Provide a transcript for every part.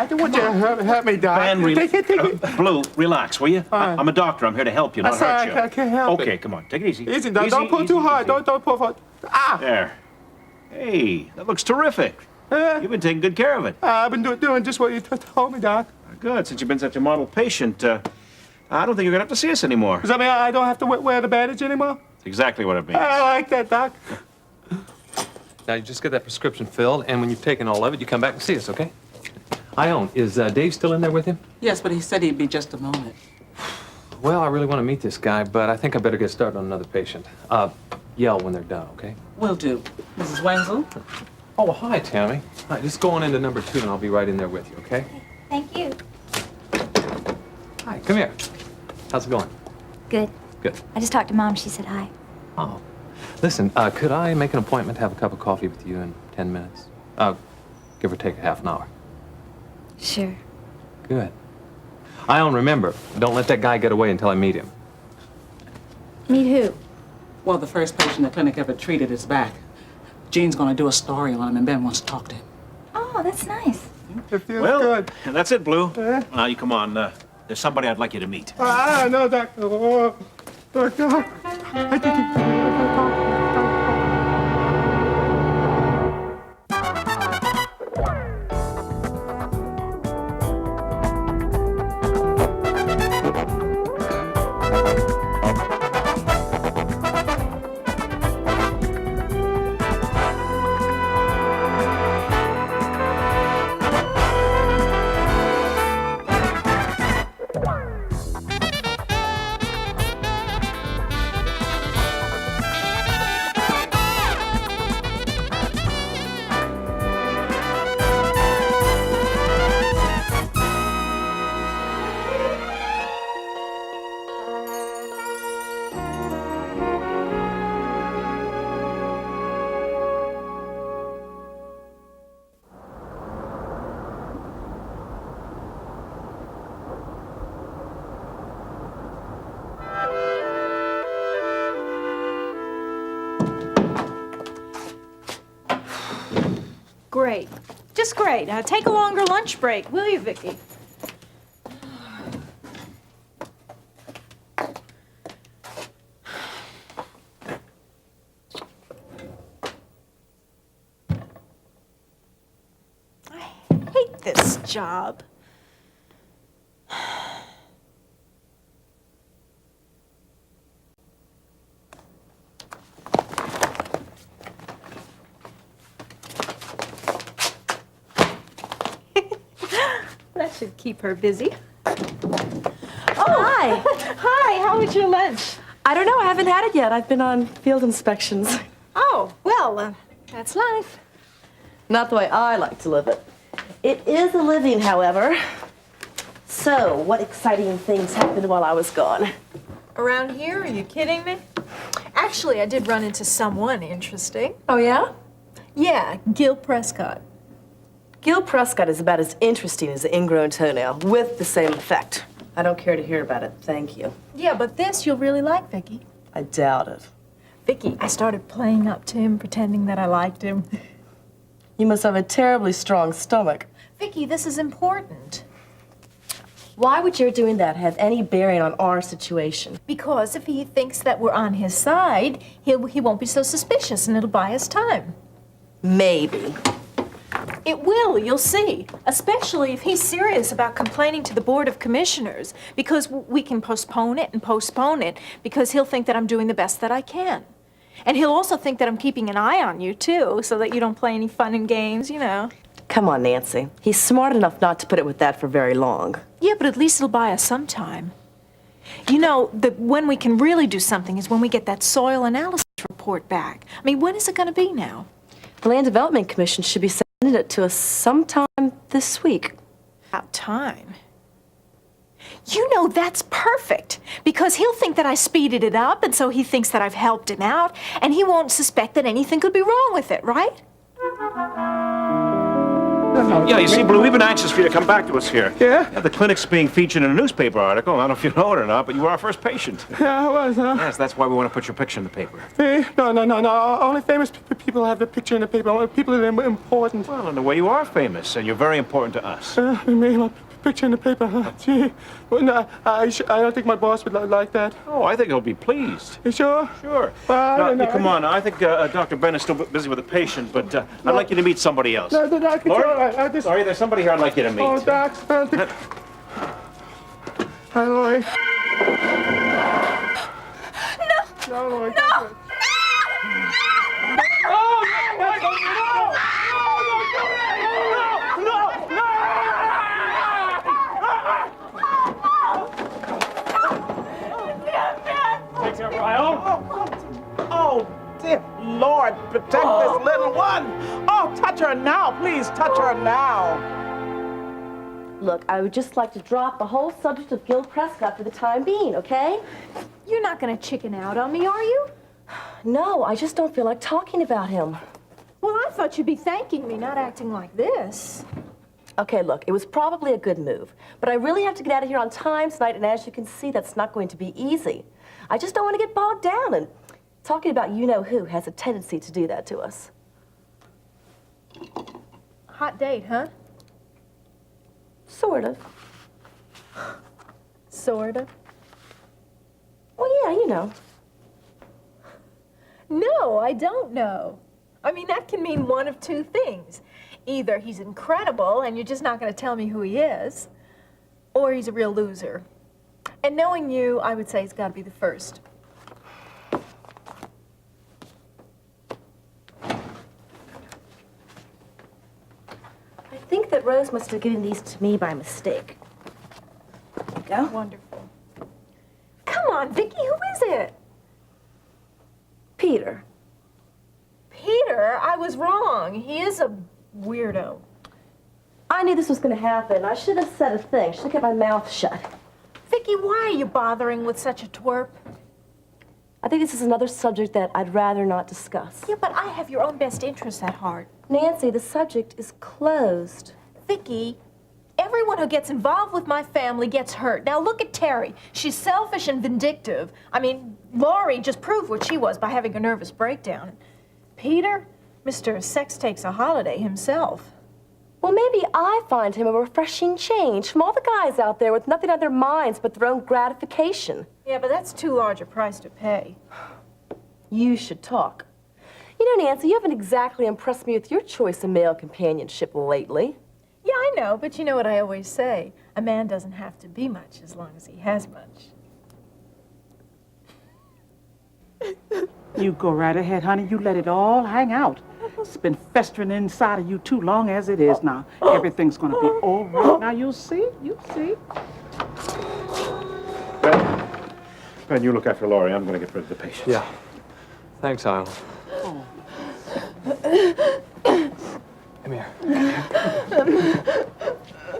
I don't want you to hurt me, Doc. Van, Blue, relax, will you? I'm a doctor. I'm here to help you, not hurt you. I can't help it. Okay, come on. Take it easy. Easy, Doc. Don't pull too hard. Don't pull hard. Ah! There. Hey, that looks terrific. You've been taking good care of it. I've been doing just what you told me, Doc. Good. Since you've been such a model patient, I don't think you're going to have to see us anymore. Does that mean I don't have to wear the bandage anymore? That's exactly what it means. I like that, Doc. Now, you just get that prescription filled, and when you've taken all of it, you come back and see us, okay? Ione, is Dave still in there with him? Yes, but he said he'd be just a moment. Well, I really want to meet this guy, but I think I better get started on another patient. Yell when they're done, okay? Will do. Mrs. Wenzel? Oh, hi, Tammy. All right, just go on into number 2, and I'll be right in there with you, okay? Thank you. Hi, come here. How's it going? Good. Good. I just talked to Mom. She said hi. Oh. Listen, could I make an appointment to have a cup of coffee with you in 10 minutes? Give or take a half an hour. Sure. Good. Ione, remember, don't let that guy get away until I meet him. Meet who? Well, the first patient the clinic ever treated is back. Jean's gonna do a story on him, and Ben wants to talk to him. Oh, that's nice. It feels Well, good. that's it, Blue. Now, you come on. There's somebody I'd like you to meet. I know, Doc. Oh, Doc. I think Great. Just great. Take a longer lunch break, will you, Vicki? I hate this job. That should keep her busy. Oh, hi. Hi, how was your lunch? I don't know. I haven't had it yet. I've been on field inspections. Oh, well, that's life. Not the way I like to live it. It is a living, however. So, what exciting things happened while I was gone? Around here? Are you kidding me? Actually, I did run into someone interesting. Oh, yeah? Yeah, Gil Prescott. Gil Prescott is about as interesting as an ingrown toenail, with the same effect. I don't care to hear about it, thank you. Yeah, but this you'll really like, Vicki. I doubt it. Vicki, I started playing up to him, pretending that I liked him. You must have a terribly strong stomach. Vicki, this is important. Why would your doing that have any bearing on our situation? Because if he thinks that we're on his side, he won't be so suspicious and it'll buy us time. Maybe. It will, you'll see. Especially if he's serious about complaining to the Board of Commissioners, because we can postpone it and postpone it, because he'll think that I'm doing the best that I can. And he'll also think that I'm keeping an eye on you, too, so that you don't play any fun and games, you know. Come on, Nancy. He's smart enough not to put it with that for very long. Yeah, but at least it'll buy us some time. You know, when we can really do something is when we get that soil analysis report back. I mean, when is it going to be now? The Land Development Commission should be sending it to us sometime this week. About time. You know, that's perfect, because he'll think that I speeded it up, and so he thinks that I've helped him out, and he won't suspect that anything could be wrong with it, right? no. Yeah, you see, Blue, we've been anxious for you to come back to us here. Yeah? The clinic's being featured in a newspaper article. I don't know if you know it or not, but you were our first patient. Yeah, I was, huh? Yes, that's why we want to put your picture in the paper. No. Only famous people have the picture in the paper. Only people that are important. Well, in a way, you are famous, and you're very important to us. My picture in the paper, huh? Gee. Well, no, I don't think my boss would like that. Oh, I think he'll be pleased. You sure? Sure. Well, I don't know. Come on. I think Dr. Ben is still busy with a patient, but I'd like you to meet somebody else. No, Doc, it's all Lori? right. I just... Sorry, there's somebody here I'd like you to meet. Oh, Doc. Hi, Lori. No, Lori. No. Oh, dear Lord, protect this little one. Oh, touch her now, please, touch her now. Look, I would just like to drop the whole subject of Gil Prescott for the time being, okay? You're not gonna chicken out on me, are you? No, I just don't feel like talking about him. Well, I thought you'd be thanking me, not acting like this. Okay, look, it was probably a good move, but I really have to get out of here on time tonight, and as you can see, that's not going to be easy. I just don't want to get bogged down, and talking about you-know-who has a tendency to do that to us. Hot date, huh? Sort of. Sort of. Well, yeah, you know. No, I don't know. I mean, that can mean one of two things. Either he's incredible and you're just not going to tell me who he is, or he's a real loser. And knowing you, I would say it's got to be the first. I think that Rose must have given these to me by mistake. There you go. Wonderful. Come on, Vicky, who is it? Peter. Peter? I was wrong. He is a weirdo. I knew this was going to happen. I should have said a thing. Should have kept my mouth shut. Vicky, why are you bothering with such a twerp? I think this is another subject that I'd rather not discuss. Yeah, but I have your own best interests at heart. Nancy, the subject is closed. Vicky, everyone who gets involved with my family gets hurt. Now look at Terry. She's selfish and vindictive. I mean, Laurie just proved what she was by having a nervous breakdown. Peter, Mr. Sex takes a holiday himself. Well, maybe I find him a refreshing change from all the guys out there with nothing on their minds but their own gratification. Yeah, but that's too large a price to pay. You should talk. You know, Nancy, you haven't exactly impressed me with your choice of male companionship lately. Yeah, I know, but you know what I always say. A man doesn't have to be much as long as he has much. You go right ahead, honey. You let it all hang out. It's been festering inside of you too long as it is now. Everything's gonna be all right. Now you'll see. You'll see. Ben, you look after Laurie. I'm going to get rid of the patient. Yeah. Thanks, Isla. Come here.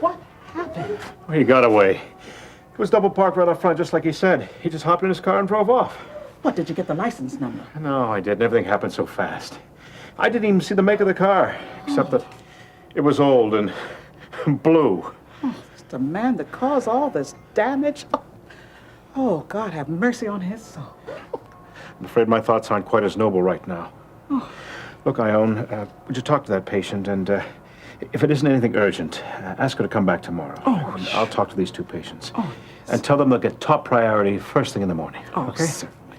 What happened? Well, he got away. It was double parked right up front, just like he said. He just hopped in his car and drove off. What, did you get the license number? No, I didn't. Everything happened so fast. I didn't even see the make of the car, except that it was old and blue. It's the man that caused all this damage. Oh, God, have mercy on his soul. I'm afraid my thoughts aren't quite as noble right now. Look, Ione, would you talk to that patient, and if it isn't anything urgent, ask her to come back tomorrow. Oh, And I'll talk to these two patients. Oh, and tell them they'll get top priority first thing in the morning. Oh, okay? certainly.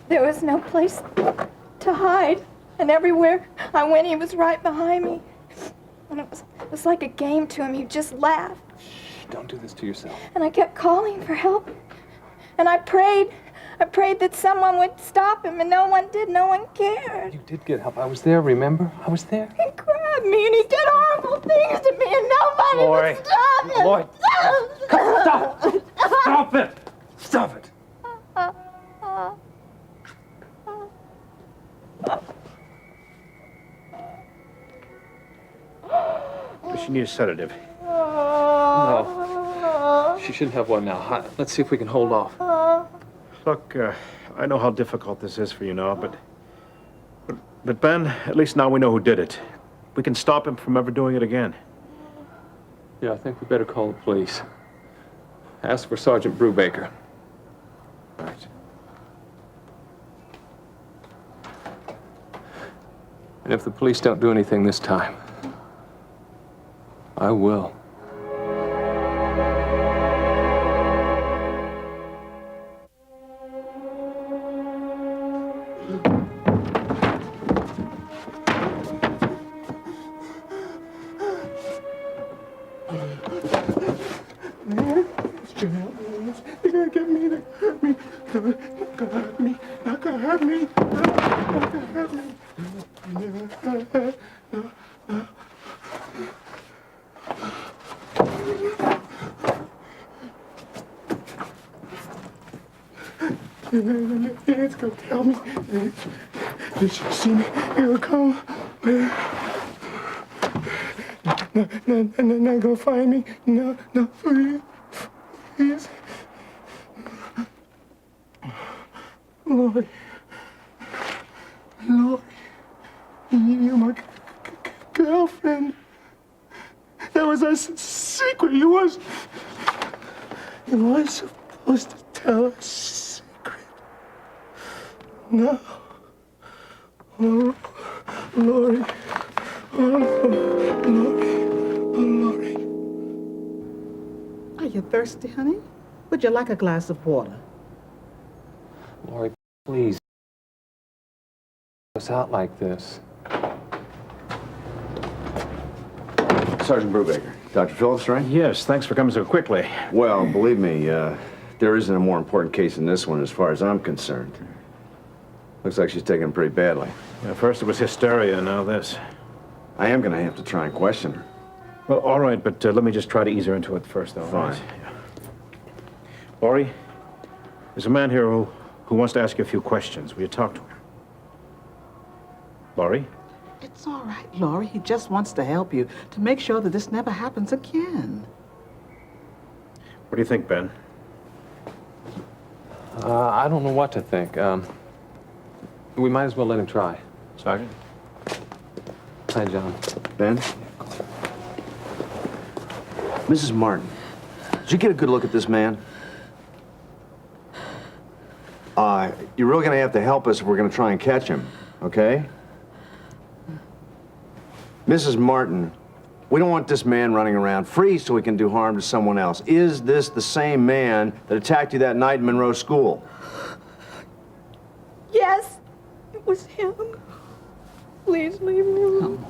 There was no place to hide, and everywhere I went, he was right behind me. And it was like a game to him. He'd just laugh. Don't do this to yourself. And I kept calling for help. And I prayed that someone would stop him, and no one did. No one cared. You did get help. I was there, remember? I was there. He grabbed me, and he did horrible things to me, and nobody Lori. would stop him. Lori. Stop! Stop it! Stop it! Does she need a sedative? No. She shouldn't have one now. Let's see if we can hold off. Look, I know how difficult this is for you now, but Ben, at least now we know who did it. We can stop him from ever doing it again. Yeah, I think we better call the police. Ask for Sergeant Brubaker. Right. And if the police don't do anything this time, I will. You're gonna get me, to hurt me. Not gonna hurt me. Not gonna hurt me. Not gonna hurt me. It's gonna tell me. Did you see me? Here it come. Not gonna find me. No, please. Please. Lord. Lord. You're my girlfriend. That was our secret. You weren't supposed to tell us secret. No. Oh, Lori. Oh, Lori. Oh, Lori. Are you thirsty, honey? Would you like a glass of water? Lori, please. Us out like this. Sergeant Brubaker. Dr. Phillips, right? Yes, thanks for coming so quickly. Well, believe me, there isn't a more important case than this one as far as I'm concerned. Looks like she's taken it pretty badly. Yeah, first it was hysteria, now this. I am going to have to try and question her. Well, all right, but let me just try to ease her into it first, though. Fine. Right? Yeah. Laurie, there's a man here who wants to ask you a few questions. Will you talk to him? Laurie? It's all right, Laurie. He just wants to help you to make sure that this never happens again. What do you think, Ben? I don't know what to think. We might as well let him try. Sergeant? Hi, John. Ben? Mrs. Martin, did you get a good look at this man? You're really going to have to help us if we're going to try and catch him, okay? Mrs. Martin, we don't want this man running around free so he can do harm to someone else. Is this the same man that attacked you that night in Monroe School? Yes, it was him. Please leave me alone.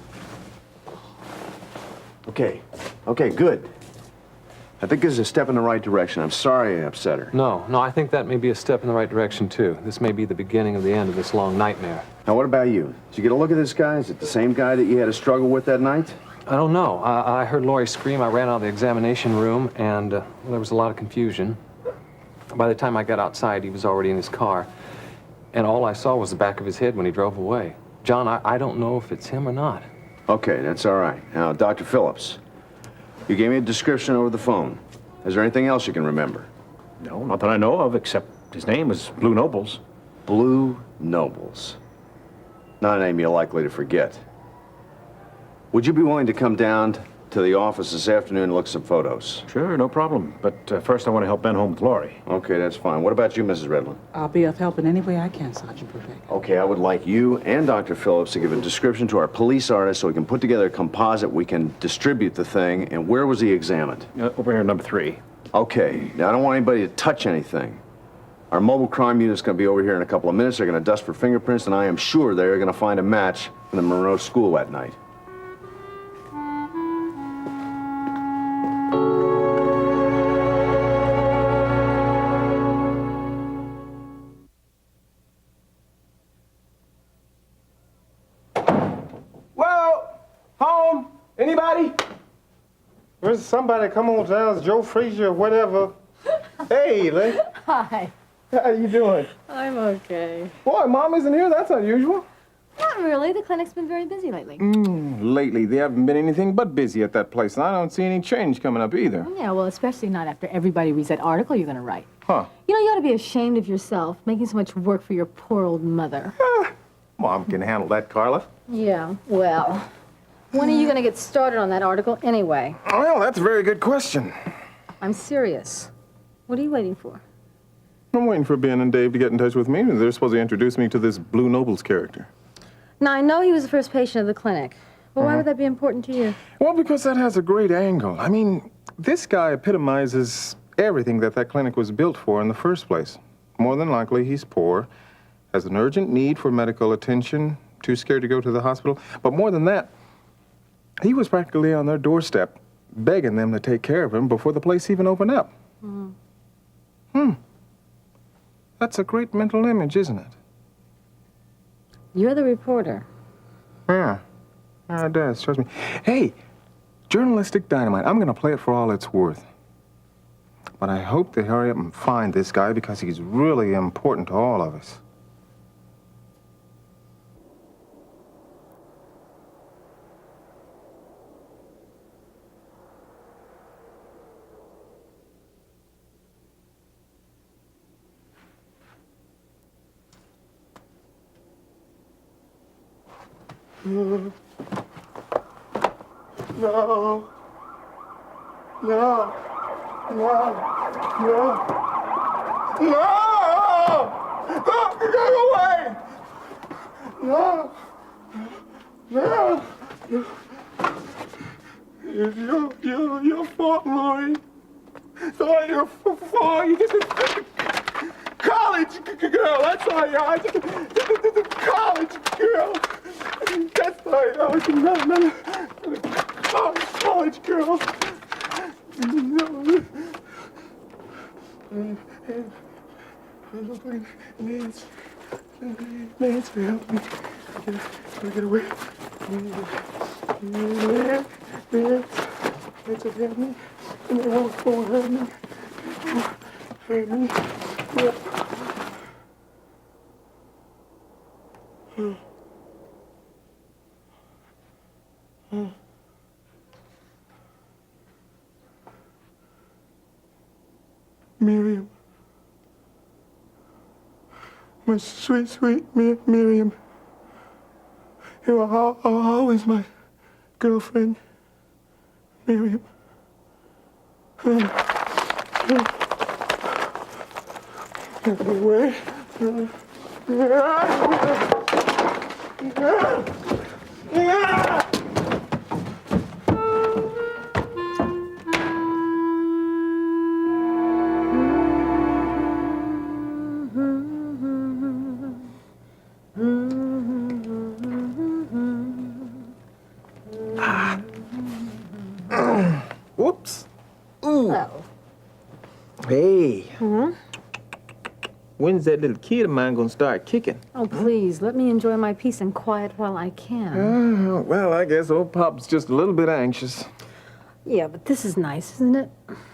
Okay, good. I think this is a step in the right direction. I'm sorry I upset her. No, I think that may be a step in the right direction, too. This may be the beginning of the end of this long nightmare. Now, what about you? Did you get a look at this guy? Is it the same guy that you had a struggle with that night? I don't know. I heard Laurie scream. I ran out of the examination room, and well, there was a lot of confusion. By the time I got outside, he was already in his car, and all I saw was the back of his head when he drove away. John, I don't know if it's him or not. Okay, that's all right. Now, Dr. Phillips, you gave me a description over the phone. Is there anything else you can remember? No, not that I know of, except his name is Blue Nobles. Blue Nobles. Not a name you're likely to forget. Would you be willing to come down to the office this afternoon and look at some photos? Sure, no problem. But first I want to help Ben home with Laurie. Okay, that's fine. What about you, Mrs. Redland? I'll be of help in any way I can, Sergeant Brubaker. Okay, I would like you and Dr. Phillips to give a description to our police artist so we can put together a composite, we can distribute the thing, and where was he examined? Over here, number 3. Okay, now I don't want anybody to touch anything. Our mobile crime unit's gonna be over here in a couple of minutes. They're gonna dust for fingerprints, and I am sure they're gonna find a match in the Monroe School that night. Well, home? Anybody? Where's somebody come on down, Joe Frazier or whatever. Hey, Lee. Hi. How you doing? I'm okay. Boy, Mom isn't here. That's unusual. Not really. The clinic's been very busy lately. Lately, they haven't been anything but busy at that place, and I don't see any change coming up either. Yeah, well, especially not after everybody reads that article you're going to write. Huh. You know, you ought to be ashamed of yourself, making so much work for your poor old mother. Mom can handle that, Carla. Yeah, well, When are you going to get started on that article anyway? Well, that's a very good question. I'm serious. What are you waiting for? I'm waiting for Ben and Dave to get in touch with me. They're supposed to introduce me to this Blue Nobles character. Now, I know he was the first patient of the clinic, but why would that be important to you? Well, because that has a great angle. I mean, this guy epitomizes everything that clinic was built for in the first place. More than likely, he's poor, has an urgent need for medical attention, too scared to go to the hospital. But more than that, he was practically on their doorstep, begging them to take care of him before the place even opened up. That's a great mental image, isn't it? You're the reporter. Yeah. Yeah, it does, trust me. Hey, journalistic dynamite. I'm going to play it for all it's worth. But I hope they hurry up and find this guy because he's really important to all of us. No. No. No. No. No. No! Go away! No. No. It's your fault, Lori. It's all your fault. You just college girl. That's all you are. Just a college girl. That's all you are. College girl. No. Nancy, help me. Get away. Nancy, help me. And they won't hurt me. Hurt me. Miriam. My sweet, sweet Miriam. You are always my girlfriend, Miriam. Where? Whoops. Ooh. Oh. Hey. When's that little kid of mine gonna start kicking? Oh, please, let me enjoy my peace and quiet while I can. Well, I guess old Pop's just a little bit anxious. Yeah, but this is nice, isn't it?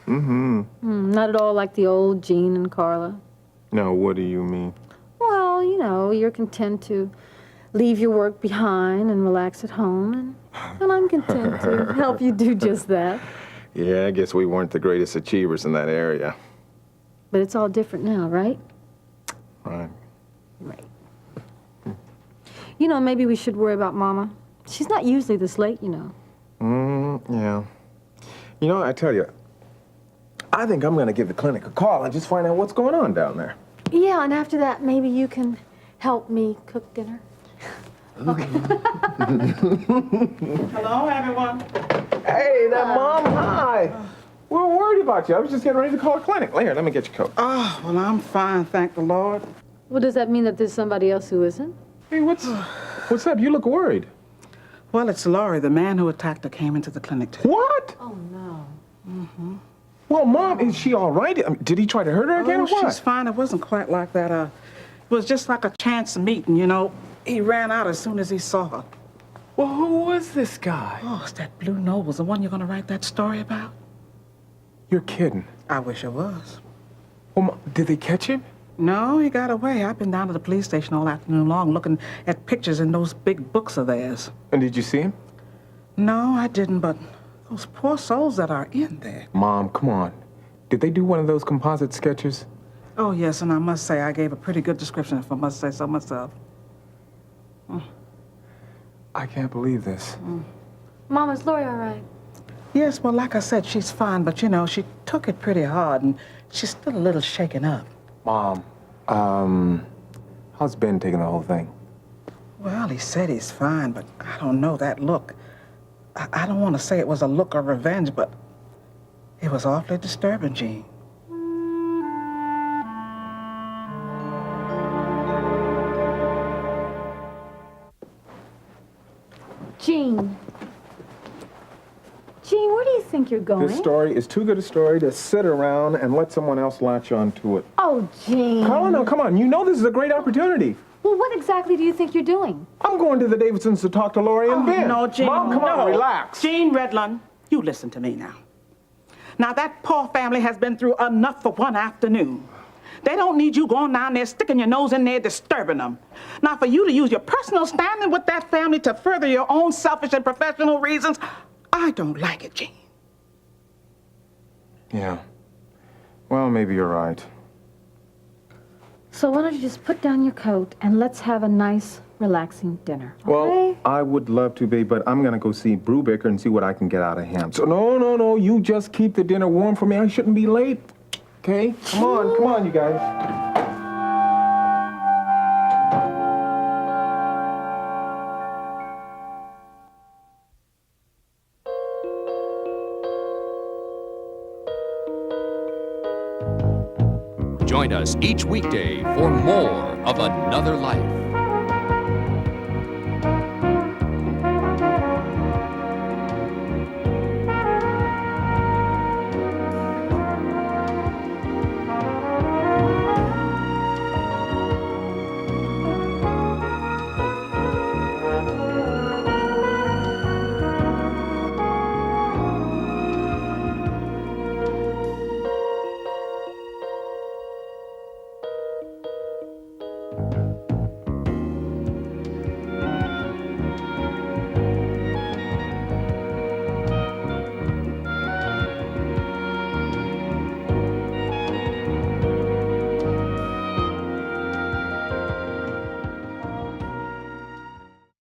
Not at all like the old Jean and Carla. No, what do you mean? Well, you know, you're content to leave your work behind and relax at home, and I'm content to help you do just that. Yeah, I guess we weren't the greatest achievers in that area. But it's all different now, right? Right. Right. You know, maybe we should worry about Mama. She's not usually this late, you know. Yeah. You know, I tell you, I think I'm gonna give the clinic a call and just find out what's going on down there. Yeah, and after that, maybe you can help me cook dinner. Okay. Hello, everyone. Hey, that Mom, hi. We were worried about you. I was just getting ready to call a clinic. Here, let me get your coat. Oh, well, I'm fine, thank the Lord. Well, does that mean that there's somebody else who isn't? Hey, what's up? You look worried. Well, it's Laurie. The man who attacked her came into the clinic today. What? Oh, no. Well, Mom, is she all right? I mean, did he try to hurt her again or what? She's fine. It wasn't quite like that. It was just like a chance meeting, you know. He ran out as soon as he saw her. Well, who was this guy? Oh, it's that Blue Nobles, the one you're going to write that story about? You're kidding. I wish it was. Well, Mom, did they catch him? No, he got away. I've been down to the police station all afternoon long looking at pictures in those big books of theirs. And did you see him? No, I didn't, but those poor souls that are in there. Mom, come on. Did they do one of those composite sketches? Oh, yes, and I must say I gave a pretty good description, if I must say so myself. I can't believe this. Mom, is Lori all right? Yes, well, like I said, she's fine, but you know, she took it pretty hard and she's still a little shaken up. Mom, how's Ben taking the whole thing? Well, he said he's fine, but I don't know that look. I don't want to say it was a look of revenge, but it was awfully disturbing, Jean. Jean. Jean, where do you think you're going? This story is too good a story to sit around and let someone else latch on to it. Oh, Jean. Carla, no, come on. You know this is a great opportunity. Well, what exactly do you think you're doing? I'm going to the Davidsons to talk to Lori and Ben. No, Jean, Mom, come on, no. relax. Jean Redlund, you listen to me now. Now, that poor family has been through enough for one afternoon. They don't need you going down there, sticking your nose in there, disturbing them. Now, for you to use your personal standing with that family to further your own selfish and professional reasons, I don't like it, Jean. Yeah. Well, maybe you're right. So why don't you just put down your coat and let's have a nice, relaxing dinner, okay? Well, I would love to be, but I'm going to go see Brubaker and see what I can get out of him. So, no, you just keep the dinner warm for me. I shouldn't be late. Okay? Come on, you guys. Join us each weekday for more of Another Life.